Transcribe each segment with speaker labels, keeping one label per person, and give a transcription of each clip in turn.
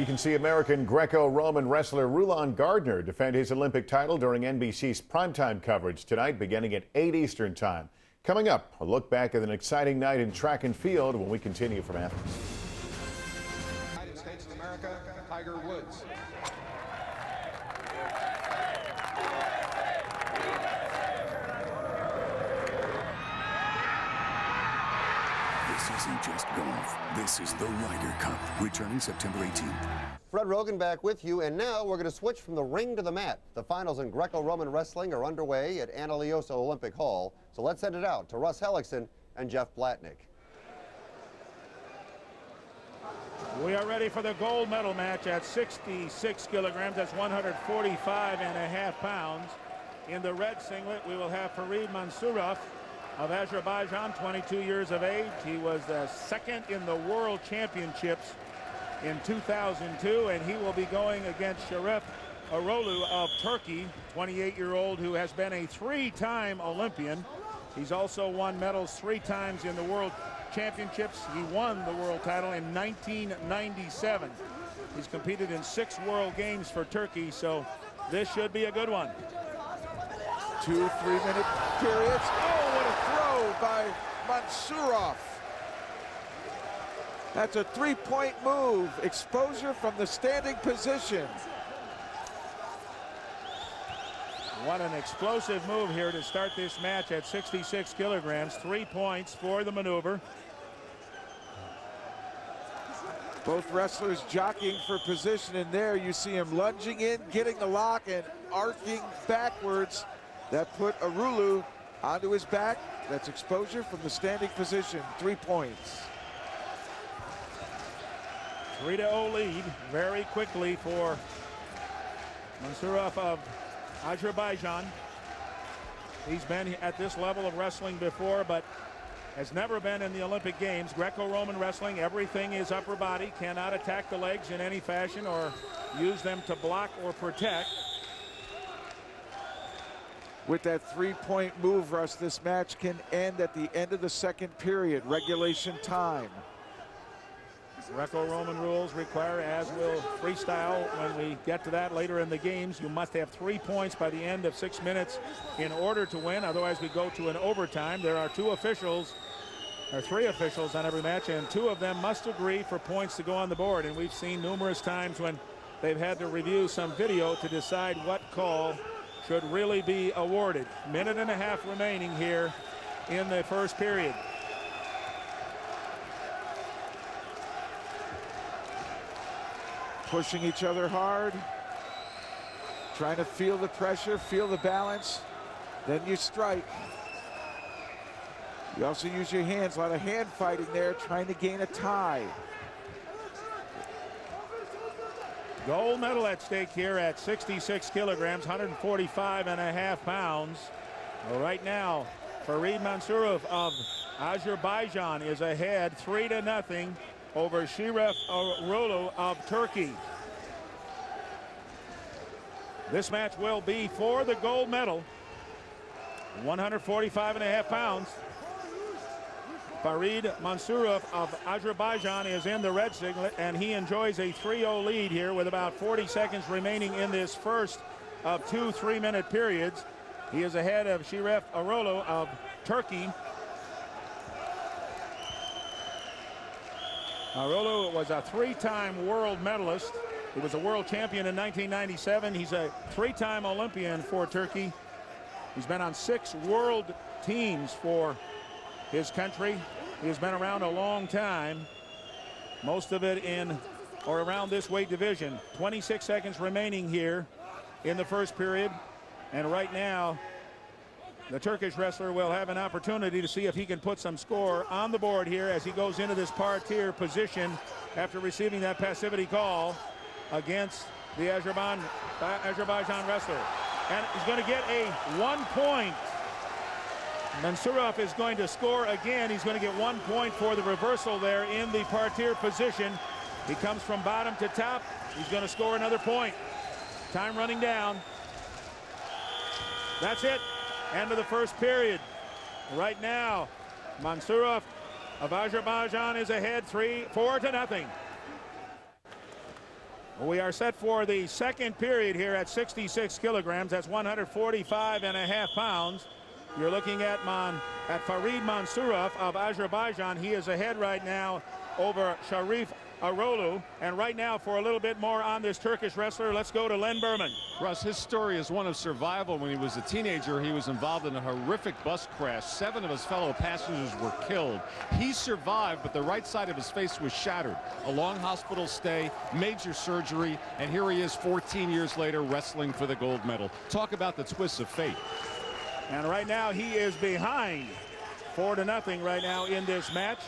Speaker 1: You can see American Greco-Roman wrestler Rulon Gardner defend his Olympic title during NBC's primetime coverage tonight, beginning at 8 Eastern Time. Coming up, a look back at an exciting night in track and field when we continue from Athens.
Speaker 2: United States of America, Tiger Woods.
Speaker 3: This isn't just golf. This is the Ryder Cup, returning September 18th.
Speaker 4: Fred Rogan back with you, and now we're going to switch from the ring to the mat. The finals in Greco-Roman wrestling are underway at Analiosa Olympic Hall, so let's send it out to Russ Hellickson and Jeff Blatnick.
Speaker 5: We are ready for the gold medal match at 66 kilograms. That's 145.5 pounds. In the red singlet, we will have Farid Mansurov of Azerbaijan, 22 years of age. He was second in the World Championships in 2002, and he will be going against Sharif Arolu of Turkey, 28-year-old who has been a three-time Olympian. He's also won medals 3 times in the World Championships. He won the world title in 1997. He's competed in 6 World Games for Turkey, so this should be a good one.
Speaker 6: 2 3-minute periods. Oh, what a throw by Mansurov. That's a 3-point move. Exposure from the standing position.
Speaker 5: What an explosive move here to start this match at 66 kilograms. 3 points for the maneuver.
Speaker 6: Both wrestlers jockeying for position, and there you see him lunging in, getting the lock, and arcing backwards. That put Arolu onto his back. That's exposure from the standing position. 3 points.
Speaker 5: 3-0 lead very quickly for Mansurov of Azerbaijan. He's been at this level of wrestling before, but has never been in the Olympic Games. Greco-Roman wrestling, everything is upper body, cannot attack the legs in any fashion or use them to block or protect.
Speaker 6: With that 3-point move, Russ, this match can end at the end of the second period, regulation time.
Speaker 5: Greco-Roman rules require, as will freestyle when we get to that later in the games, you must have 3 points by the end of 6 minutes in order to win. Otherwise, we go to an overtime. There are 3 officials on every match, and 2 of them must agree for points to go on the board. And we've seen numerous times when they've had to review some video to decide what call should really be awarded. 1.5 minutes remaining here in the first period.
Speaker 6: Pushing each other hard, trying to feel the pressure, feel the balance, then you strike. You also use your hands, a lot of hand fighting there, trying to gain a tie.
Speaker 5: Gold medal at stake here at 66 kilograms, 145.5 pounds. Well, right now, Farid Mansurov of Azerbaijan is ahead 3-0 over Sharif Arolu of Turkey. This match will be for the gold medal, 145.5 pounds. Farid Mansurov of Azerbaijan is in the red singlet, and he enjoys a 3-0 lead here with about 40 seconds remaining in this first of 2 3-minute periods. He is ahead of Sharif Arolu of Turkey. Arolu was a 3-time world medalist. He was a world champion in 1997. He's a 3-time Olympian for Turkey. He's been on 6 world teams for his country. He has been around a long time, most of it in or around this weight division. 26 seconds remaining here in the first period, and right now the Turkish wrestler will have an opportunity to see if he can put some score on the board here as he goes into this parterre position after receiving that passivity call against the Azerbaijan wrestler. And he's going to get a 1 point. Mansurov is going to score again. He's going to get 1 point for the reversal there in the parterre position. He comes from bottom to top. He's going to score another point. Time running down. That's it. End of the first period. Right now, Mansurov of Azerbaijan is ahead 4-0. We are set for the second period here at 66 kilograms. That's 145.5 pounds. You're looking at Farid Mansurov of Azerbaijan. He is ahead right now over Sharif Arolu. And right now, for a little bit more on this Turkish wrestler, let's go to Len Berman.
Speaker 7: Russ, his story is one of survival. When he was a teenager, he was involved in a horrific bus crash. 7 of his fellow passengers were killed. He survived, but the right side of his face was shattered. A long hospital stay, major surgery, and here he is 14 years later wrestling for the gold medal. Talk about the twists of fate.
Speaker 5: And right now, he is behind 4-0 right now in this match.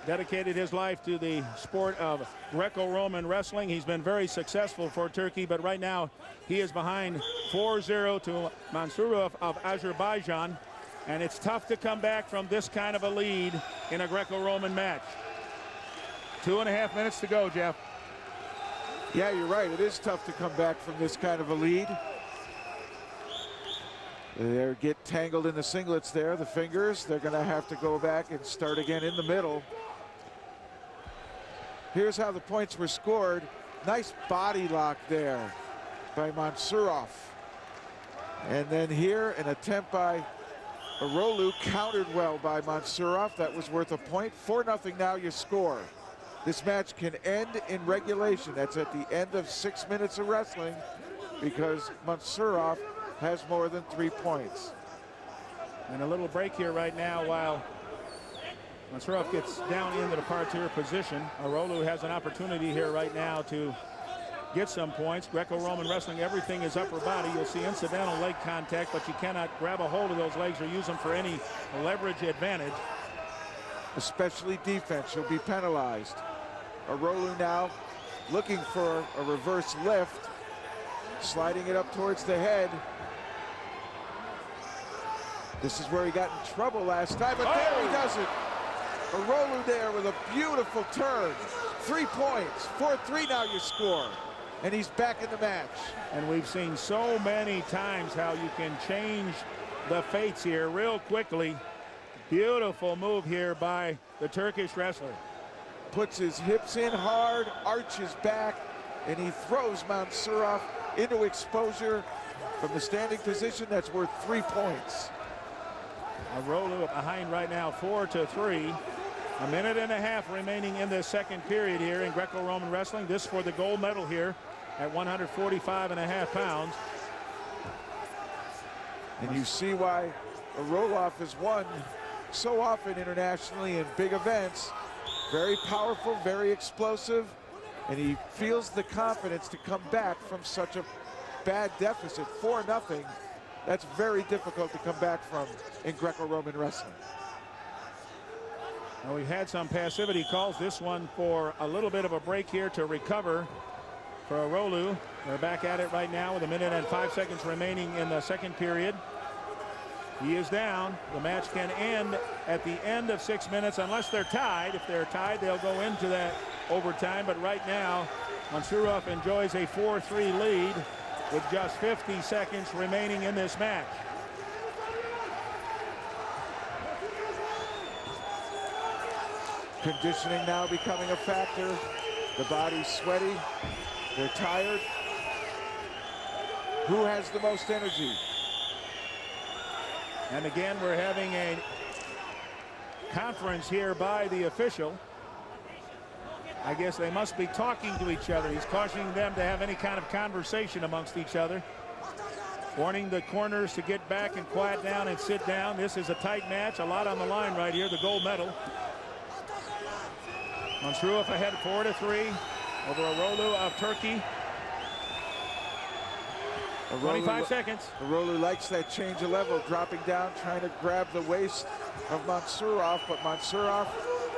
Speaker 5: Dedicated his life to the sport of Greco-Roman wrestling. He's been very successful for Turkey, but right now he is behind 4-0 to Mansurov of Azerbaijan. And it's tough to come back from this kind of a lead in a Greco-Roman match. 2.5 minutes to go, Jeff.
Speaker 6: Yeah, you're right. It is tough to come back from this kind of a lead. They get tangled in the singlets there, the fingers. They're going to have to go back and start again in the middle. Here's how the points were scored. Nice body lock there by Mansurov. And then here, an attempt by Arolu, countered well by Mansurov. That was worth a point. 4-0 now you score. This match can end in regulation. That's at the end of 6 minutes of wrestling because Mansurov has more than 3 points.
Speaker 5: And a little break here right now while Mansurov gets down into the parterre position. Arolu has an opportunity here right now to get some points. Greco-Roman wrestling, everything is upper body. You'll see incidental leg contact, but you cannot grab a hold of those legs or use them for any leverage advantage.
Speaker 6: Especially defense, you'll be penalized. Arolu now looking for a reverse lift, sliding it up towards the head. This is where he got in trouble last time, but there he does it. Arolu there with a beautiful turn. 3 points, 4-3 now you score. And he's back in the match.
Speaker 5: And we've seen so many times how you can change the fates here real quickly. Beautiful move here by the Turkish wrestler.
Speaker 6: Puts his hips in hard, arches back, and he throws Mansurov into exposure from the standing position. That's worth 3 points.
Speaker 5: Arolu behind right now 4-3. 1.5 minutes remaining in the second period here in Greco-Roman wrestling. This for the gold medal here at 145.5 pounds.
Speaker 6: And you see why Arolov has won so often internationally in big events. Very powerful, very explosive, and he feels the confidence to come back from such a bad deficit. 4-0. That's very difficult to come back from in Greco-Roman wrestling.
Speaker 5: Well, we've had some passivity calls. This one for a little bit of a break here to recover for Arolu. They're back at it right now with 1 minute and 5 seconds remaining in the second period. He is down. The match can end at the end of 6 minutes unless they're tied. If they're tied, they'll go into that overtime. But right now, Mansurov enjoys a 4-3 lead with just 50 seconds remaining in this match.
Speaker 6: Conditioning now becoming a factor. The body's sweaty. They're tired. Who has the most energy?
Speaker 5: And again, we're having a conference here by the official. I guess they must be talking to each other. He's cautioning them to have any kind of conversation amongst each other. Warning the corners to get back and quiet down and sit down. This is a tight match. A lot on the line right here. The gold medal. Mansurov ahead 4-3 over Arolu of Turkey. 25 seconds.
Speaker 6: Arolu likes that change of level, dropping down, trying to grab the waist of Mansurov, but Mansurov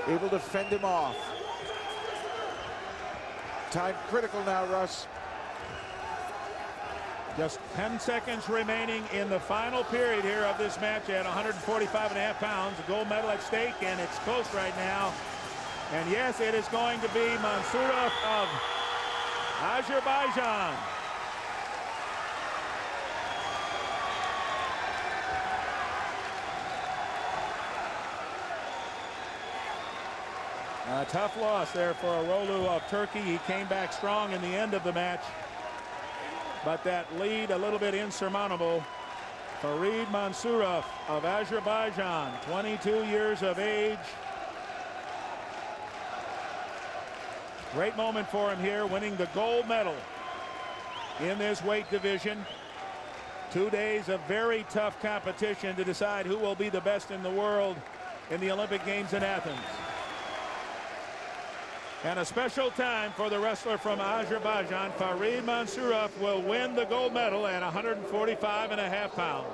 Speaker 6: able to fend him off. Time critical now, Russ.
Speaker 5: Just 10 seconds remaining in the final period here of this match at 145.5 pounds. The gold medal at stake, and it's close right now. And yes, it is going to be Mansurov of Azerbaijan. A tough loss there for Arolu of Turkey. He came back strong in the end of the match, but that lead a little bit insurmountable. Farid Mansurov of Azerbaijan, 22 years of age. Great moment for him here, winning the gold medal in this weight division. 2 days of very tough competition to decide who will be the best in the world in the Olympic Games in Athens. And a special time for the wrestler from Azerbaijan. Farid Mansurov will win the gold medal at 145.5 pounds.